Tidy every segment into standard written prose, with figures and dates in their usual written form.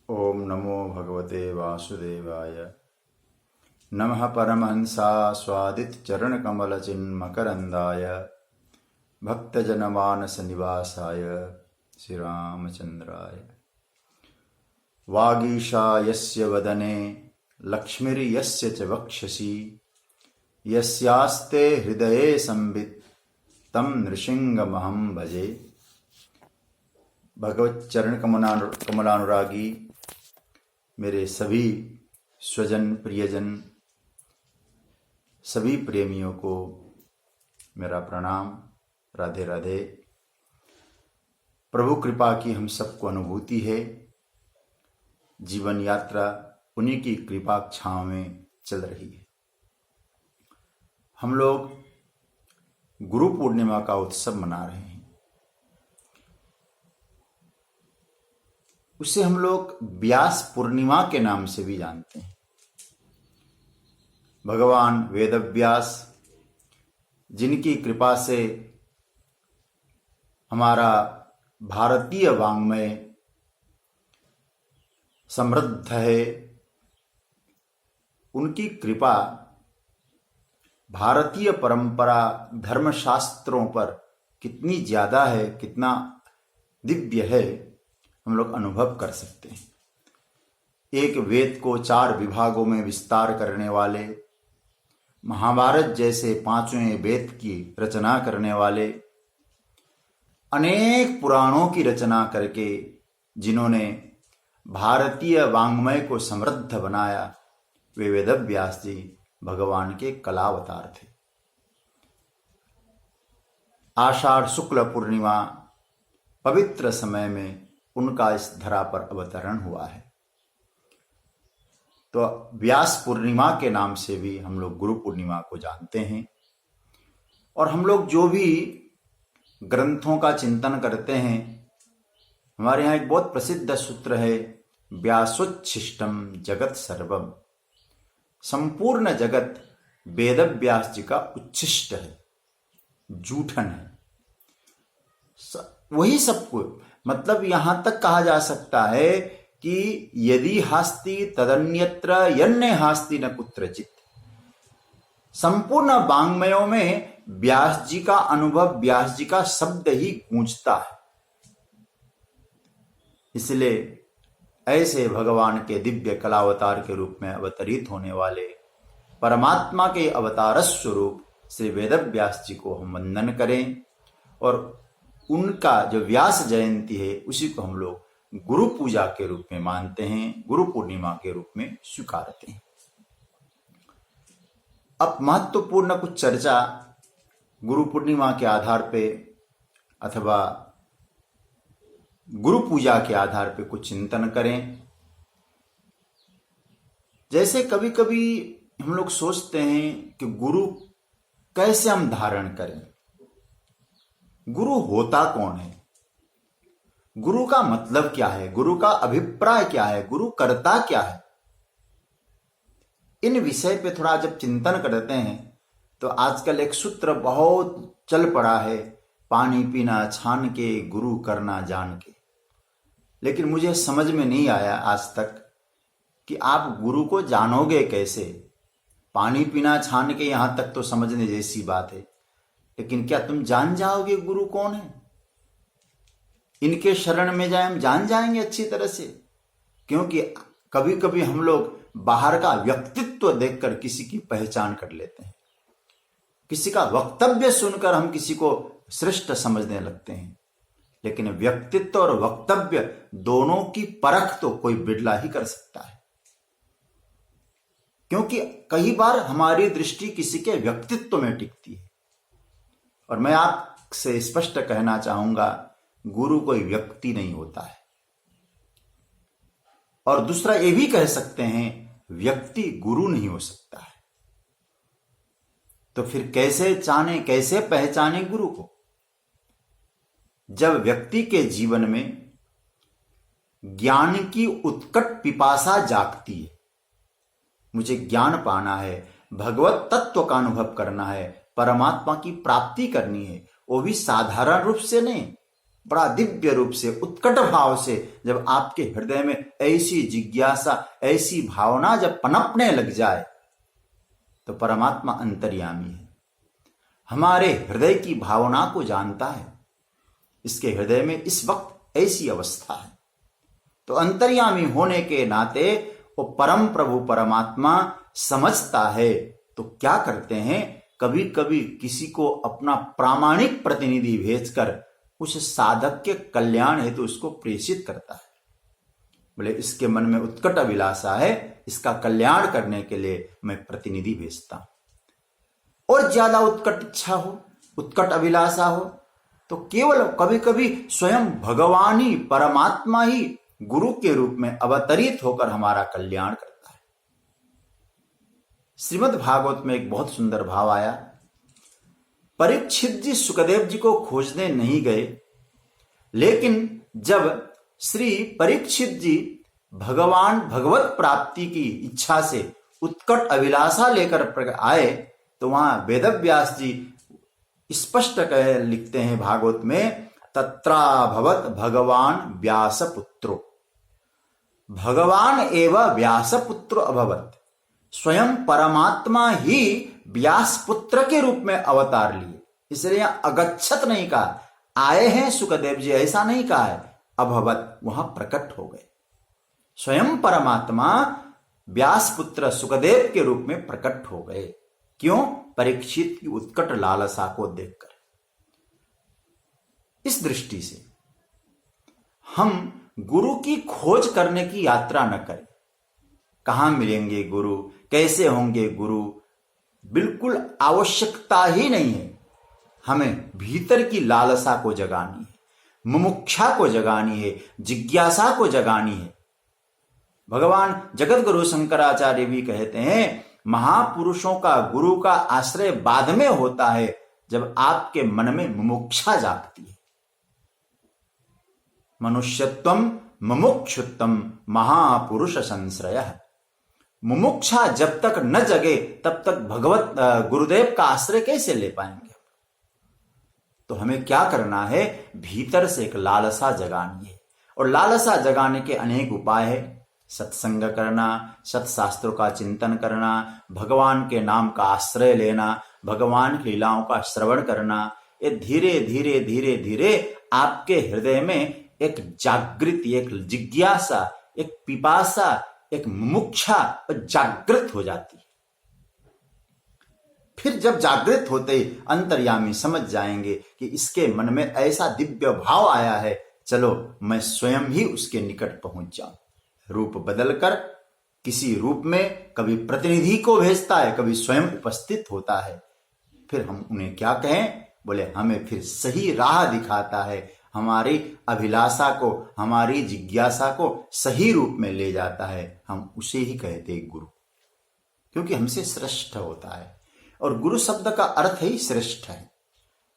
ओम नमो भगवते वासुदेवाय। नमः परमहंसा स्वादित चरण कमल चिन्मकरंदाय भक्तजनमानस निवासाय श्री रामचंद्राय। वागीशा यस्य वदने लक्ष्मीर्यस्य च वक्षसि यस्यास्ते हृदये संवित् तं नृसिंहमहं भजे। भगवत चरण कमलानुरागी मेरे सभी स्वजन प्रियजन सभी प्रेमियों को मेरा प्रणाम। राधे राधे। प्रभु कृपा की हम सबको अनुभूति है। जीवन यात्रा उन्हीं की कृपा छांव में चल रही है। हम लोग गुरु पूर्णिमा का उत्सव मना रहे हैं। उसे हम लोग व्यास पूर्णिमा के नाम से भी जानते हैं। भगवान वेदव्यास जिनकी कृपा से हमारा भारतीय वाङ्मय समृद्ध है, उनकी कृपा भारतीय परंपरा धर्मशास्त्रों पर कितनी ज्यादा है, कितना दिव्य है, हम लोग अनुभव कर सकते हैं। एक वेद को 4 विभागों में विस्तार करने वाले, महाभारत जैसे 5वें वेद की रचना करने वाले, अनेक पुराणों की रचना करके जिन्होंने भारतीय वाङ्मय को समृद्ध बनाया, वे वेदव्यास जी भगवान के कलावतार थे। आषाढ़ शुक्ल पूर्णिमा पवित्र समय में उनका इस धरा पर अवतरण हुआ है। तो व्यास पूर्णिमा के नाम से भी हम लोग गुरु पूर्णिमा को जानते हैं। और हम लोग जो भी ग्रंथों का चिंतन करते हैं, हमारे यहाँ एक बहुत प्रसिद्ध सूत्र है, व्यासोच्छिष्टम जगत सर्वम। संपूर्ण जगत वेद व्यास जी का उच्छिष्ट है, जूठन है। वही सबको, मतलब यहां तक कहा जा सकता है कि यदि हास्ति तदन्यत्र यन्ने हास्ति न कुत्रचित। संपूर्ण वाङ्मयों में व्यास जी का अनुभव, व्यास जी का शब्द ही गूंजता है। इसलिए ऐसे भगवान के दिव्य कलावतार के रूप में अवतरित होने वाले परमात्मा के अवतार स्वरूप श्री वेदव्यास जी को हम वंदन करें। और उनका जो व्यास जयंती है उसी को हम लोग गुरु पूजा के रूप में मानते हैं, गुरु पूर्णिमा के रूप में स्वीकारते हैं। अब महत्वपूर्ण कुछ चर्चा गुरु पूर्णिमा के आधार पे अथवा गुरु पूजा के आधार पे कुछ चिंतन करें। जैसे कभी कभी हम लोग सोचते हैं कि गुरु कैसे हम धारण करें, गुरु होता कौन है, गुरु का मतलब क्या है, गुरु का अभिप्राय क्या है, गुरु करता क्या है। इन विषय पे थोड़ा जब चिंतन करते हैं तो आजकल एक सूत्र बहुत चल पड़ा है, पानी पीना छान के गुरु करना जान के। लेकिन मुझे समझ में नहीं आया आज तक कि आप गुरु को जानोगे कैसे। पानी पीना छान के यहां तक तो समझने जैसी बात है, लेकिन क्या तुम जान जाओगे गुरु कौन है? इनके शरण में जाए हम जान जाएंगे अच्छी तरह से? क्योंकि कभी कभी हम लोग बाहर का व्यक्तित्व देखकर किसी की पहचान कर लेते हैं, किसी का वक्तव्य सुनकर हम किसी को श्रेष्ठ समझने लगते हैं। लेकिन व्यक्तित्व और वक्तव्य दोनों की परख तो कोई बिरला ही कर सकता है, क्योंकि कई बार हमारी दृष्टि किसी के व्यक्तित्व में टिकती है। और मैं आपसे स्पष्ट कहना चाहूंगा, गुरु कोई व्यक्ति नहीं होता है। और दूसरा ये भी कह सकते हैं, व्यक्ति गुरु नहीं हो सकता है। तो फिर कैसे जाने, कैसे पहचाने गुरु को? जब व्यक्ति के जीवन में ज्ञान की उत्कट पिपासा जागती है, मुझे ज्ञान पाना है, भगवत तत्व का अनुभव करना है, परमात्मा की प्राप्ति करनी है, वो भी साधारण रूप से नहीं, बड़ा दिव्य रूप से, उत्कट भाव से जब आपके हृदय में ऐसी जिज्ञासा, ऐसी भावना जब पनपने लग जाए, तो परमात्मा अंतर्यामी है, हमारे हृदय की भावना को जानता है। इसके हृदय में इस वक्त ऐसी अवस्था है, तो अंतर्यामी होने के नाते वो परम प्रभु परमात्मा समझता है। तो क्या करते हैं, कभी कभी किसी को अपना प्रामाणिक प्रतिनिधि भेजकर उस साधक के कल्याण हेतु उसको प्रेषित करता है। बोले इसके मन में उत्कट अभिलाषा है, इसका कल्याण करने के लिए मैं प्रतिनिधि भेजता हूं। और ज्यादा उत्कट इच्छा हो, उत्कट अभिलाषा हो, तो केवल कभी कभी स्वयं भगवान ही, परमात्मा ही गुरु के रूप में अवतरित होकर हमारा कल्याण करता है। श्रीमद् भागवत में एक बहुत सुंदर भाव आया। परीक्षित जी सुखदेव जी को खोजने नहीं गए, लेकिन जब श्री परीक्षित जी भगवान भगवत प्राप्ति की इच्छा से उत्कट अभिलाषा लेकर आए, तो वहां वेदव्यास जी स्पष्ट लिखते हैं भागवत में, तत्राभवत भगवान व्यासपुत्रो, भगवान एवं व्यासपुत्र अभवत। स्वयं परमात्मा ही व्यासपुत्र के रूप में अवतार लिए। इसलिए यहां अगच्छत नहीं कहा, आए हैं सुखदेव जी, ऐसा नहीं कहा है, अभवत, वहां प्रकट हो गए। स्वयं परमात्मा व्यासपुत्र सुखदेव के रूप में प्रकट हो गए। क्यों? परीक्षित की उत्कट लालसा को देखकर। इस दृष्टि से हम गुरु की खोज करने की यात्रा न करें। कहां मिलेंगे गुरु, कैसे होंगे गुरु, बिल्कुल आवश्यकता ही नहीं है। हमें भीतर की लालसा को जगानी है, मुमुक्षा को जगानी है, जिज्ञासा को जगानी है। भगवान जगत गुरु शंकराचार्य भी कहते हैं, महापुरुषों का, गुरु का आश्रय बाद में होता है, जब आपके मन में मुमुक्षा जागती है। मनुष्यत्वम मुमुक्षुत्वम महापुरुष संश्रयः। मुमुक्षा जब तक न जगे तब तक भगवत गुरुदेव का आश्रय कैसे ले पाएंगे। तो हमें क्या करना है, भीतर से एक लालसा जगानी है। और लालसा जगाने के अनेक उपाय है। सत्संग करना, सत्शास्त्रों का चिंतन करना, भगवान के नाम का आश्रय लेना, भगवान की लीलाओं का श्रवण करना। ये धीरे धीरे धीरे धीरे आपके हृदय में एक जागृति, एक जिज्ञासा, एक पिपासा, एक मुमुक्षा जागृत हो जाती है। फिर जब जागृत होते ही अंतर्यामी समझ जाएंगे कि इसके मन में ऐसा दिव्य भाव आया है, चलो मैं स्वयं ही उसके निकट पहुंच जाऊं। रूप बदलकर किसी रूप में कभी प्रतिनिधि को भेजता है, कभी स्वयं उपस्थित होता है। फिर हम उन्हें क्या कहें, बोले हमें फिर सही राह दिखाता है, हमारी अभिलाषा को, हमारी जिज्ञासा को सही रूप में ले जाता है। हम उसे ही कहते हैं गुरु, क्योंकि हमसे श्रेष्ठ होता है। और गुरु शब्द का अर्थ ही श्रेष्ठ है।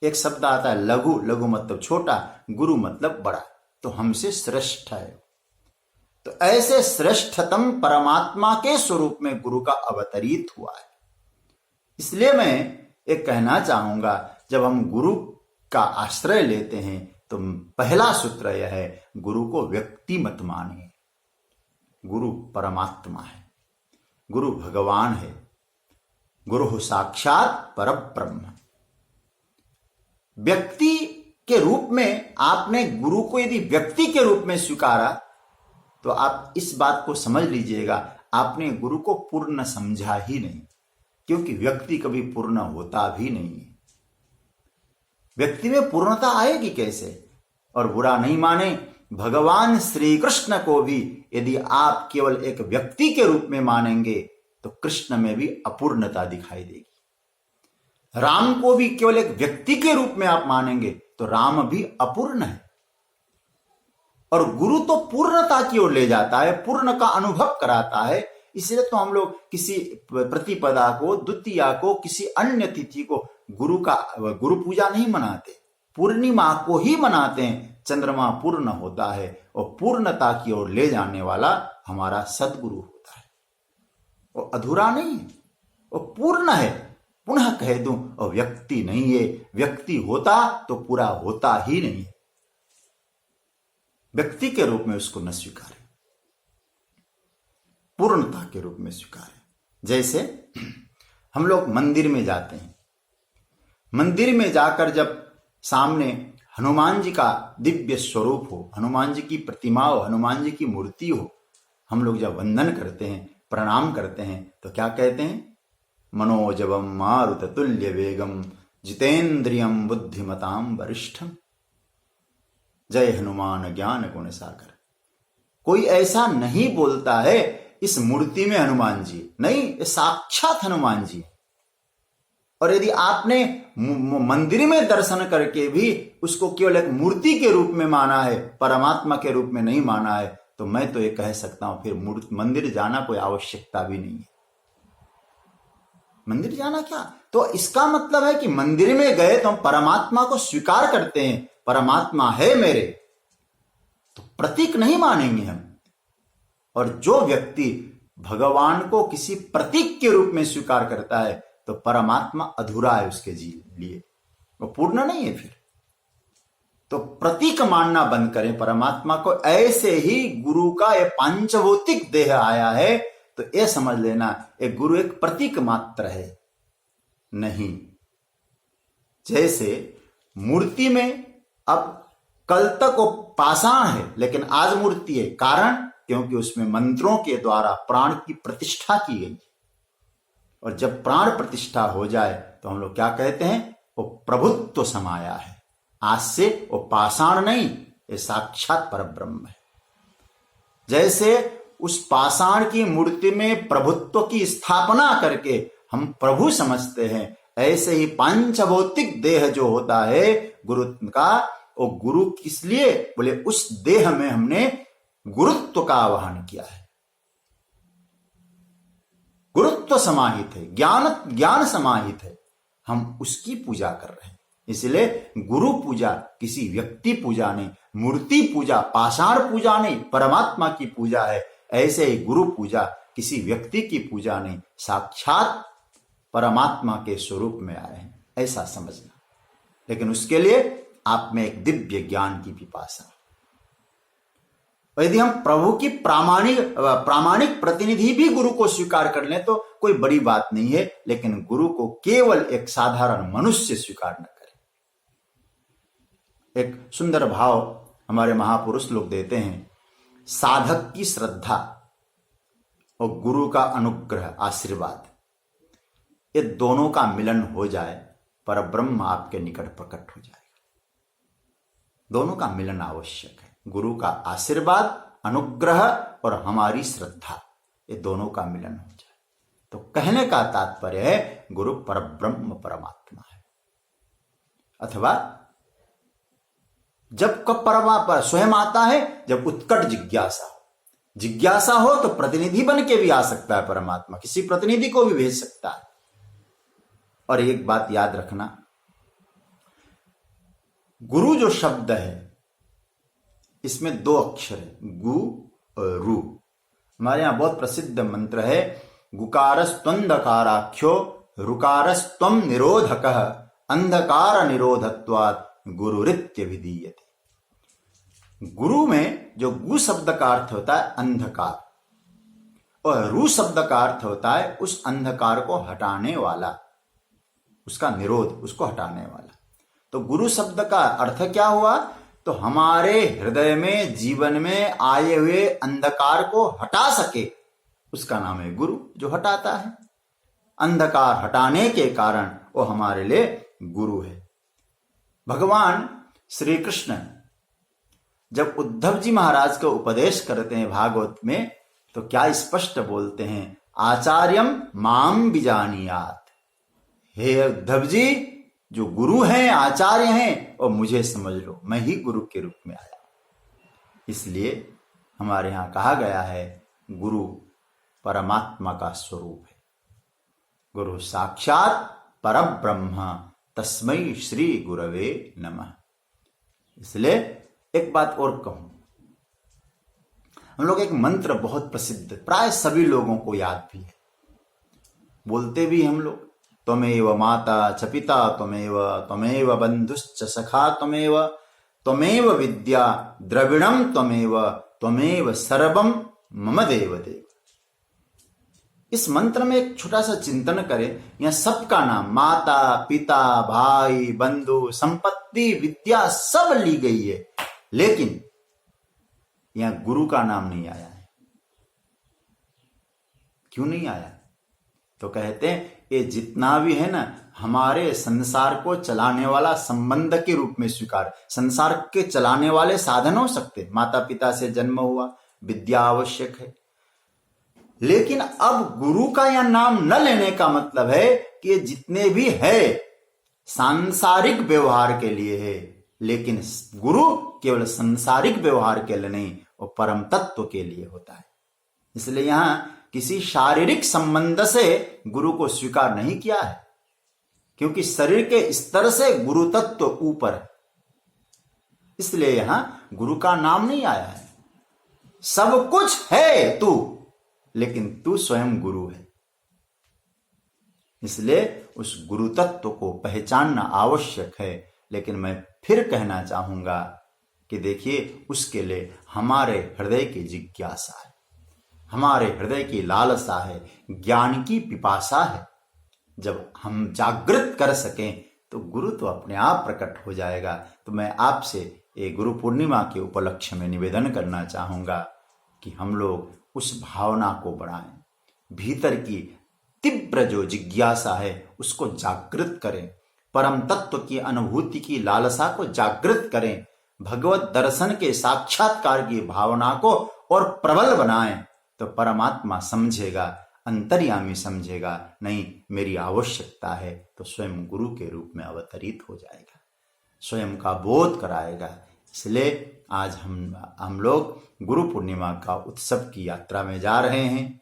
एक शब्द आता है लघु, लघु मतलब छोटा, गुरु मतलब बड़ा, तो हमसे श्रेष्ठ है। तो ऐसे श्रेष्ठतम परमात्मा के स्वरूप में गुरु का अवतरित हुआ है। इसलिए मैं एक कहना चाहूंगा, जब हम गुरु का आश्रय लेते हैं तो पहला सूत्र यह है, गुरु को व्यक्ति मत मानिए। गुरु परमात्मा है, गुरु भगवान है, गुरु साक्षात परब्रह्म। व्यक्ति के रूप में आपने गुरु को यदि व्यक्ति के रूप में स्वीकारा, तो आप इस बात को समझ लीजिएगा, आपने गुरु को पूर्ण समझा ही नहीं, क्योंकि व्यक्ति कभी पूर्ण होता भी नहीं है। व्यक्ति में पूर्णता आएगी कैसे? और बुरा नहीं माने, भगवान श्री कृष्ण को भी यदि आप केवल एक व्यक्ति के रूप में मानेंगे तो कृष्ण में भी अपूर्णता दिखाई देगी। राम को भी केवल एक व्यक्ति के रूप में आप मानेंगे तो राम भी अपूर्ण है। और गुरु तो पूर्णता की ओर ले जाता है, पूर्ण का अनुभव कराता है। इसलिए तो हम लोग किसी प्रतिपदा को, द्वितीया को, किसी अन्य तिथि को गुरु पूजा नहीं मनाते, पूर्णिमा को ही मनाते हैं। चंद्रमा पूर्ण होता है और पूर्णता की ओर ले जाने वाला हमारा सदगुरु होता है। वो अधूरा नहीं है, वो पूर्ण है। पुनः कह दूं, और व्यक्ति नहीं है। व्यक्ति होता तो पूरा होता ही नहीं है। व्यक्ति के रूप में उसको न स्वीकारें, पूर्णता के रूप में स्वीकारें। जैसे हम लोग मंदिर में जाते हैं, मंदिर में जाकर जब सामने हनुमान जी का दिव्य स्वरूप हो, हनुमान जी की प्रतिमा हो, हनुमान जी की मूर्ति हो, हम लोग जब वंदन करते हैं, प्रणाम करते हैं, तो क्या कहते हैं? मनोजवम मारुत तुल्य वेगम जितेंद्रियम बुद्धिमताम वरिष्ठम, जय हनुमान ज्ञान गुण सागर। कोई ऐसा नहीं बोलता है इस मूर्ति में हनुमान जी, नहीं, ये साक्षात हनुमान जी। और यदि आपने मंदिर में दर्शन करके भी उसको केवल एक मूर्ति के रूप में माना है, परमात्मा के रूप में नहीं माना है, तो मैं तो ये कह सकता हूं फिर मंदिर जाना कोई आवश्यकता भी नहीं है। मंदिर जाना क्या? तो इसका मतलब है कि मंदिर में गए तो हम परमात्मा को स्वीकार करते हैं, परमात्मा है मेरे, तो प्रतीक नहीं मानेंगे हम। और जो व्यक्ति भगवान को किसी प्रतीक के रूप में स्वीकार करता है तो परमात्मा अधूरा है उसके लिए, वो पूर्ण नहीं है फिर। तो प्रतीक मानना बंद करें परमात्मा को। ऐसे ही गुरु का ये पांचभौतिक देह आया है तो ये समझ लेना एक गुरु एक प्रतीक मात्र है नहीं। जैसे मूर्ति में अब कल तक वो पाषाण है लेकिन आज मूर्ति है, कारण क्योंकि उसमें मंत्रों के द्वारा प्राण की प्रतिष्ठा की गई। और जब प्राण प्रतिष्ठा हो जाए तो हम लोग क्या कहते हैं? वो प्रभुत्व समाया है। आज से वो पाषाण नहीं, ये साक्षात परब्रह्म है। जैसे उस पाषाण की मूर्ति में प्रभुत्व की स्थापना करके हम प्रभु समझते हैं, ऐसे ही पांचभौतिक देह जो होता है गुरु का, वो गुरु किस लिए? बोले उस देह में हमने गुरुत्व का आवाहन किया है, गुरुत्व समाहित है, ज्ञान समाहित है, हम उसकी पूजा कर रहे हैं। इसलिए गुरु पूजा किसी व्यक्ति पूजा नहीं, मूर्ति पूजा, पाषाण पूजा नहीं, परमात्मा की पूजा है। ऐसे ही गुरु पूजा किसी व्यक्ति की पूजा नहीं, साक्षात परमात्मा के स्वरूप में आए हैं, ऐसा समझना। लेकिन उसके लिए आप में एक दिव्य ज्ञान की पिपासा। यदि हम प्रभु की प्रामाणिक प्रतिनिधि भी गुरु को स्वीकार कर लें तो कोई बड़ी बात नहीं है, लेकिन गुरु को केवल एक साधारण मनुष्य स्वीकार न करें। एक सुंदर भाव हमारे महापुरुष लोग देते हैं, साधक की श्रद्धा और गुरु का अनुग्रह आशीर्वाद, ये दोनों का मिलन हो जाए पर ब्रह्म आपके निकट प्रकट हो जाएगा। दोनों का मिलन आवश्यक है। गुरु का आशीर्वाद, अनुग्रह और हमारी श्रद्धा, ये दोनों का मिलन हो जाए तो कहने का तात्पर्य है गुरु परब्रह्म परमात्मा है। अथवा जब कब परमात्मा स्वयं आता है? जब उत्कट जिज्ञासा हो तो प्रतिनिधि बन के भी आ सकता है परमात्मा, किसी प्रतिनिधि को भी भेज सकता है। और एक बात याद रखना, गुरु जो शब्द है इसमें दो अक्षर है, गु और रू। हमारे यहां बहुत प्रसिद्ध मंत्र है, गुकारस्त्वंधकाराख्यो रुकारस्त्वं निरोधकः अंधकार निरोधत्वात् गुरुरित्य विधीयते। गुरु में जो गु शब्द का अर्थ होता है अंधकार, और रू शब्द का अर्थ होता है उस अंधकार को हटाने वाला, उसका निरोध, उसको हटाने वाला। तो गुरु शब्द का अर्थ क्या हुआ? तो हमारे हृदय में, जीवन में आए हुए अंधकार को हटा सके, उसका नाम है गुरु, जो हटाता है। अंधकार हटाने के कारण वो हमारे लिए गुरु है। भगवान श्री कृष्ण जब उद्धव जी महाराज को उपदेश करते हैं भागवत में, तो क्या स्पष्ट बोलते हैं, आचार्यम माम बिजानियात। हे उद्धव जी, जो गुरु हैं, आचार्य हैं, और मुझे समझ लो, मैं ही गुरु के रूप में आया। इसलिए हमारे यहां कहा गया है गुरु परमात्मा का स्वरूप है। गुरु साक्षात परब्रह्म तस्मै श्री गुरवे नमः। इसलिए एक बात और कहूं, हम लोग एक मंत्र बहुत प्रसिद्ध, प्राय सभी लोगों को याद भी है, बोलते भी हम लोग, त्वमेव माता च पिता त्वमेव त्वमेव बंधुश्च सखा त्वमेव त्वमेव विद्या द्रविणम त्वमेव त्वमेव सर्वम मम देव देव। इस मंत्र में एक छोटा सा चिंतन करें। यहां सबका नाम, माता पिता भाई बंधु संपत्ति विद्या सब ली गई है, लेकिन यहां गुरु का नाम नहीं आया है। क्यों नहीं आया? तो कहते हैं ये जितना भी है ना, हमारे संसार को चलाने वाला संबंध के रूप में स्वीकार, संसार के चलाने वाले साधन हो सकते। माता पिता से जन्म हुआ, विद्या आवश्यक है, लेकिन अब गुरु का यह नाम न लेने का मतलब है कि ये जितने भी है सांसारिक व्यवहार के लिए है, लेकिन गुरु केवल सांसारिक व्यवहार के लिए नहीं, वो परम तत्व के लिए होता है। इसलिए यहां किसी शारीरिक संबंध से गुरु को स्वीकार नहीं किया है, क्योंकि शरीर के स्तर से गुरु तत्व ऊपर है, इसलिए यहां गुरु का नाम नहीं आया है। सब कुछ है तू, लेकिन तू स्वयं गुरु है, इसलिए उस गुरु तत्व को पहचानना आवश्यक है। लेकिन मैं फिर कहना चाहूंगा कि देखिए, उसके लिए हमारे हृदय की जिज्ञासा है, हमारे हृदय की लालसा है, ज्ञान की पिपासा है। जब हम जागृत कर सकें तो गुरु तो अपने आप प्रकट हो जाएगा। तो मैं आपसे ये गुरु पूर्णिमा के उपलक्ष्य में निवेदन करना चाहूंगा कि हम लोग उस भावना को बढ़ाएं, भीतर की तीव्र जो जिज्ञासा है उसको जागृत करें, परम तत्व की अनुभूति की लालसा को जागृत करें, भगवत दर्शन के साक्षात्कार की भावना को और प्रबल बनाएं। तो परमात्मा समझेगा, अंतर्यामी समझेगा, नहीं मेरी आवश्यकता है, तो स्वयं गुरु के रूप में अवतरित हो जाएगा, स्वयं का बोध कराएगा। इसलिए आज हम लोग गुरु पूर्णिमा का उत्सव की यात्रा में जा रहे हैं।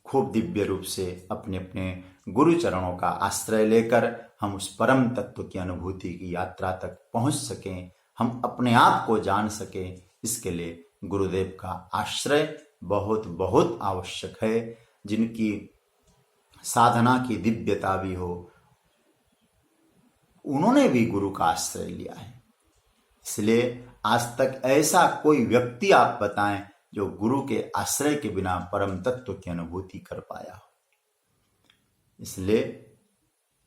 खूब दिव्य रूप से अपने अपने गुरु चरणों का आश्रय लेकर हम उस परम तत्व की अनुभूति की यात्रा तक पहुंच सकें, हम अपने आप को जान सकें। इसके लिए गुरुदेव का आश्रय बहुत बहुत आवश्यक है। जिनकी साधना की दिव्यता भी हो, उन्होंने भी गुरु का आश्रय लिया है। इसलिए आज तक ऐसा कोई व्यक्ति आप बताएं जो गुरु के आश्रय के बिना परम तत्व की अनुभूति कर पाया हो। इसलिए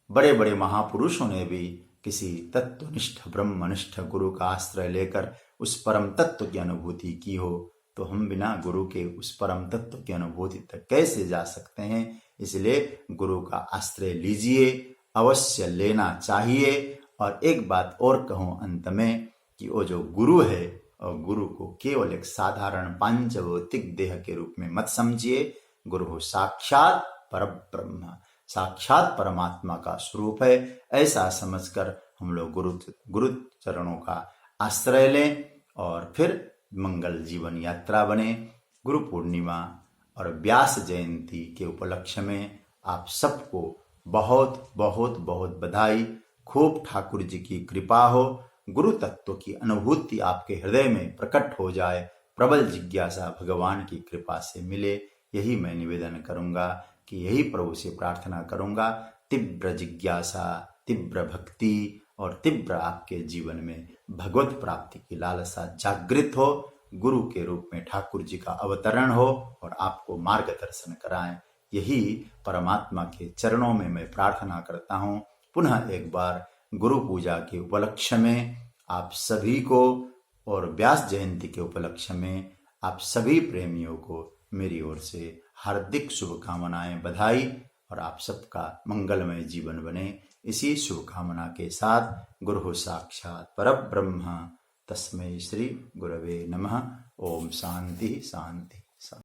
बड़े बड़े महापुरुषों ने भी किसी तत्वनिष्ठ ब्रह्मनिष्ठ गुरु का आश्रय लेकर उस परम तत्व की अनुभूति की हो, तो हम बिना गुरु के उस परम तत्व की अनुभूति तक कैसे जा सकते हैं। इसलिए गुरु का आश्रय लीजिए, अवश्य लेना चाहिए। और एक बात और कहूं अंत में कि वो जो गुरु है, और गुरु को केवल एक साधारण पांचभौतिक देह के रूप में मत समझिए। गुरु हो साक्षात परब्रह्म, साक्षात परमात्मा का स्वरूप है। ऐसा समझकर हम लोग गुरु चरणों का आश्रय लें और फिर मंगल जीवन यात्रा बने। गुरु पूर्णिमा और व्यास जयंती के उपलक्ष्य में आप सबको बहुत बहुत बहुत बधाई। खूब ठाकुर जी की कृपा हो, गुरु तत्व की अनुभूति आपके हृदय में प्रकट हो जाए, प्रबल जिज्ञासा भगवान की कृपा से मिले। यही मैं निवेदन करूंगा, कि यही प्रभु से प्रार्थना करूंगा। तीव्र जिज्ञासा, तीव्र भक्ति और तीव्र आपके जीवन में भगवत प्राप्ति की लालसा जागृत हो, गुरु के रूप में ठाकुर जी का अवतरण हो और आपको मार्गदर्शन कराएं। यही परमात्मा के चरणों में मैं प्रार्थना करता हूं। पुनः एक बार गुरु पूजा के उपलक्ष्य में आप सभी को और व्यास जयंती के उपलक्ष्य में आप सभी प्रेमियों को मेरी ओर से हार्दिक शुभकामनाएं, बधाई, और आप सबका मंगलमय जीवन बने। इसी शुभकामना के साथ गुरु साक्षात परब्रह्म तस्मै श्री गुरवे नमः। ओम शांति शांति।